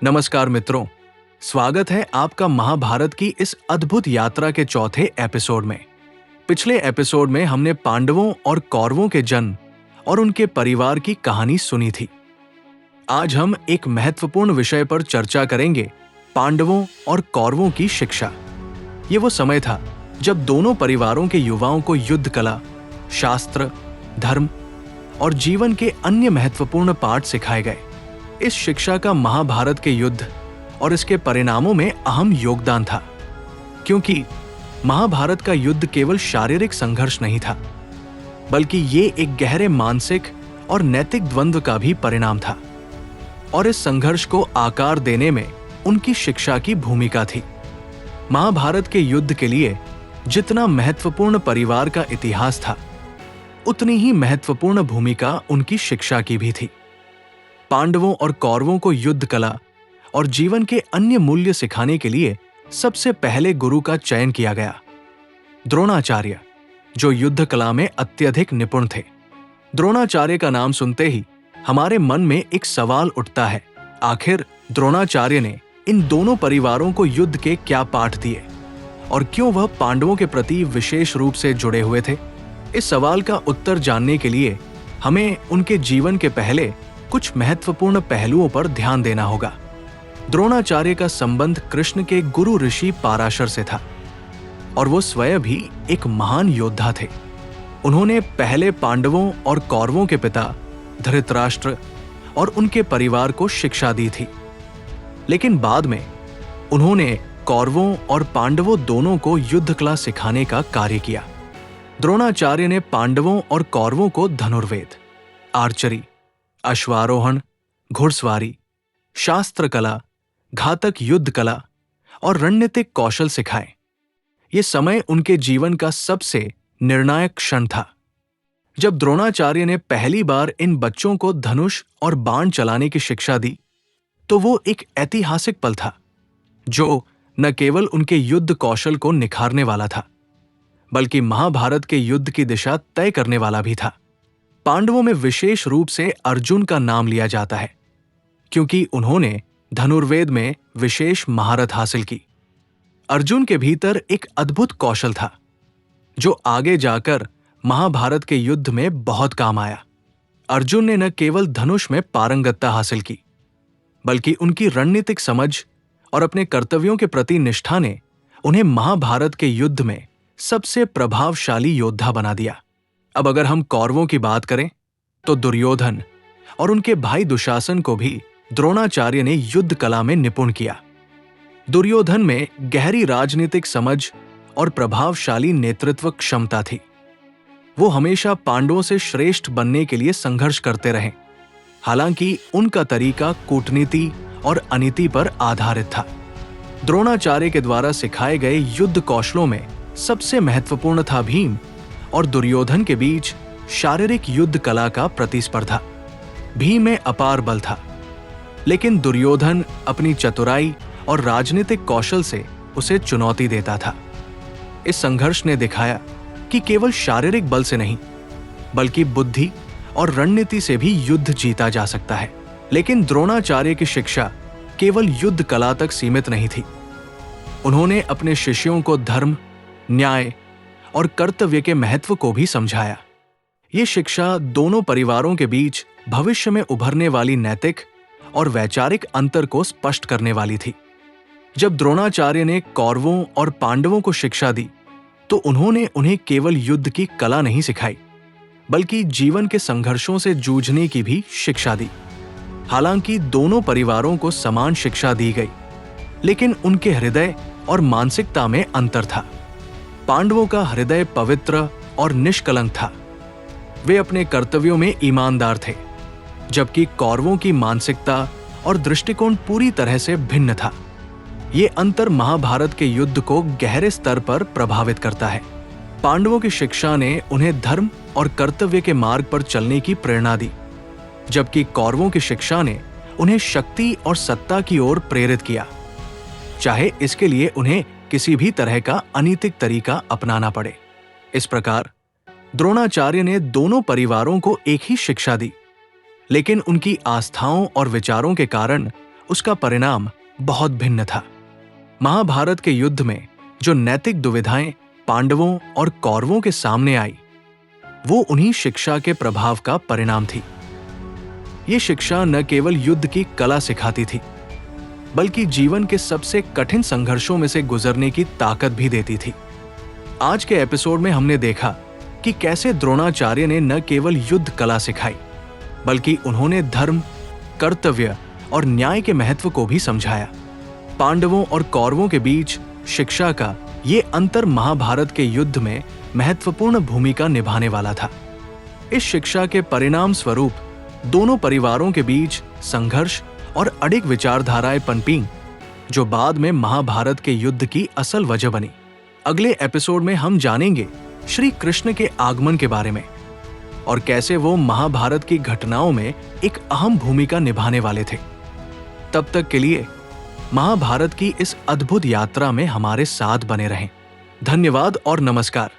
नमस्कार मित्रों, स्वागत है आपका महाभारत की इस अद्भुत यात्रा के चौथे एपिसोड में। पिछले एपिसोड में हमने पांडवों और कौरवों के जन्म और उनके परिवार की कहानी सुनी थी। आज हम एक महत्वपूर्ण विषय पर चर्चा करेंगे, पांडवों और कौरवों की शिक्षा। ये वो समय था जब दोनों परिवारों के युवाओं को युद्ध कला, शास्त्र, धर्म और जीवन के अन्य महत्वपूर्ण पाठ सिखाए गए। इस शिक्षा का महाभारत के युद्ध और इसके परिणामों में अहम योगदान था, क्योंकि महाभारत का युद्ध केवल शारीरिक संघर्ष नहीं था, बल्कि ये एक गहरे मानसिक और नैतिक द्वंद्व का भी परिणाम था। और इस संघर्ष को आकार देने में उनकी शिक्षा की भूमिका थी। महाभारत के युद्ध के लिए जितना महत्वपूर्ण परिवार का इतिहास था, उतनी ही महत्वपूर्ण भूमिका उनकी शिक्षा की भी थी। पांडवों और कौरवों को युद्ध कला और जीवन के अन्य मूल्य सिखाने के लिए सबसे पहले गुरु का चयन किया गया, द्रोणाचार्य, जो युद्ध कला में अत्यधिक निपुण थे। द्रोणाचार्य का नाम सुनते ही हमारे मन में एक सवाल उठता है, आखिर द्रोणाचार्य ने इन दोनों परिवारों को युद्ध के क्या पाठ दिए और क्यों वह पांडवों के प्रति विशेष रूप से जुड़े हुए थे? इस सवाल का उत्तर जानने के लिए हमें उनके जीवन के पहले कुछ महत्वपूर्ण पहलुओं पर ध्यान देना होगा। द्रोणाचार्य का संबंध कृष्ण के गुरु ऋषि पाराशर से था और वो स्वयं भी एक महान योद्धा थे। उन्होंने पहले पांडवों और कौरवों के पिता धृतराष्ट्र और उनके परिवार को शिक्षा दी थी, लेकिन बाद में उन्होंने कौरवों और पांडवों दोनों को युद्ध कला सिखाने का कार्य किया। द्रोणाचार्य ने पांडवों और कौरवों को धनुर्वेद, आर्चरी, अश्वारोहण, घुड़सवारी, शास्त्र कला, घातक युद्ध कला और रणनीतिक कौशल सिखाए। ये समय उनके जीवन का सबसे निर्णायक क्षण था। जब द्रोणाचार्य ने पहली बार इन बच्चों को धनुष और बाण चलाने की शिक्षा दी, तो वो एक ऐतिहासिक पल था, जो न केवल उनके युद्ध कौशल को निखारने वाला था, बल्कि महाभारत के युद्ध की दिशा तय करने वाला भी था। पांडवों में विशेष रूप से अर्जुन का नाम लिया जाता है, क्योंकि उन्होंने धनुर्वेद में विशेष महारत हासिल की। अर्जुन के भीतर एक अद्भुत कौशल था, जो आगे जाकर महाभारत के युद्ध में बहुत काम आया। अर्जुन ने न केवल धनुष में पारंगतता हासिल की, बल्कि उनकी रणनीतिक समझ और अपने कर्तव्यों के प्रति निष्ठा ने उन्हें महाभारत के युद्ध में सबसे प्रभावशाली योद्धा बना दिया। अब अगर हम कौरवों की बात करें, तो दुर्योधन और उनके भाई दुशासन को भी द्रोणाचार्य ने युद्ध कला में निपुण किया। दुर्योधन में गहरी राजनीतिक समझ और प्रभावशाली नेतृत्व क्षमता थी। वो हमेशा पांडवों से श्रेष्ठ बनने के लिए संघर्ष करते रहे, हालांकि उनका तरीका कूटनीति और अनीति पर आधारित था। द्रोणाचार्य के द्वारा सिखाए गए युद्ध कौशलों में सबसे महत्वपूर्ण था भीम और दुर्योधन के बीच शारीरिक युद्ध कला का प्रतिस्पर्धा। भीम में अपार बल था, लेकिन दुर्योधन अपनी चतुराई और राजनीतिक कौशल से उसे चुनौती देता था। इस संघर्ष ने दिखाया कि केवल शारीरिक बल से नहीं, बल्कि बुद्धि और रणनीति से भी युद्ध जीता जा सकता है। लेकिन द्रोणाचार्य की शिक्षा केवल युद्ध कला तक सीमित नहीं थी। उन्होंने अपने शिष्यों को धर्म, न्याय और कर्तव्य के महत्व को भी समझाया। ये शिक्षा दोनों परिवारों के बीच भविष्य में उभरने वाली नैतिक और वैचारिक अंतर को स्पष्ट करने वाली थी। जब द्रोणाचार्य ने कौरवों और पांडवों को शिक्षा दी, तो उन्होंने उन्हें केवल युद्ध की कला नहीं सिखाई, बल्कि जीवन के संघर्षों से जूझने की भी शिक्षा दी। हालांकि दोनों परिवारों को समान शिक्षा दी गई, लेकिन उनके हृदय और मानसिकता में अंतर था। पांडवों का हृदय पवित्र और निष्कलंक था। वे अपने कर्तव्यों में ईमानदार थे, जबकि कौरवों की मानसिकता और दृष्टिकोण पूरी तरह से भिन्न था। ये अंतर महाभारत के युद्ध को गहरे स्तर पर प्रभावित करता है। पांडवों की शिक्षा ने उन्हें धर्म और कर्तव्य के मार्ग पर चलने की प्रेरणा दी, जबकि कौरवों की शिक्षा ने उन्हें शक्ति और सत्ता की ओर प्रेरित किया, चाहे इसके लिए उन्हें किसी भी तरह का अनैतिक तरीका अपनाना पड़े। इस प्रकार द्रोणाचार्य ने दोनों परिवारों को एक ही शिक्षा दी, लेकिन उनकी आस्थाओं और विचारों के कारण उसका परिणाम बहुत भिन्न था। महाभारत के युद्ध में जो नैतिक दुविधाएं पांडवों और कौरवों के सामने आई, वो उन्हीं शिक्षा के प्रभाव का परिणाम थी। ये शिक्षा न केवल युद्ध की कला सिखाती थी, बल्कि जीवन के सबसे कठिन संघर्षों में से गुजरने की ताकत भी देती थी। आज के एपिसोड में हमने देखा कि कैसे द्रोणाचार्य ने न केवल युद्ध कला सिखाई, बल्कि उन्होंने धर्म, कर्तव्य और न्याय के महत्व को भी समझाया। पांडवों और कौरवों के बीच शिक्षा का ये अंतर महाभारत के युद्ध में महत्वपूर्ण भूमिका निभाने वाला था। इस शिक्षा के परिणाम स्वरूप दोनों परिवारों के बीच संघर्ष और अडिग विचारधाराएं पनपीं, जो बाद में महाभारत के युद्ध की असल वजह बनी। अगले एपिसोड में हम जानेंगे श्री कृष्ण के आगमन के बारे में और कैसे वो महाभारत की घटनाओं में एक अहम भूमिका निभाने वाले थे। तब तक के लिए महाभारत की इस अद्भुत यात्रा में हमारे साथ बने रहें। धन्यवाद और नमस्कार।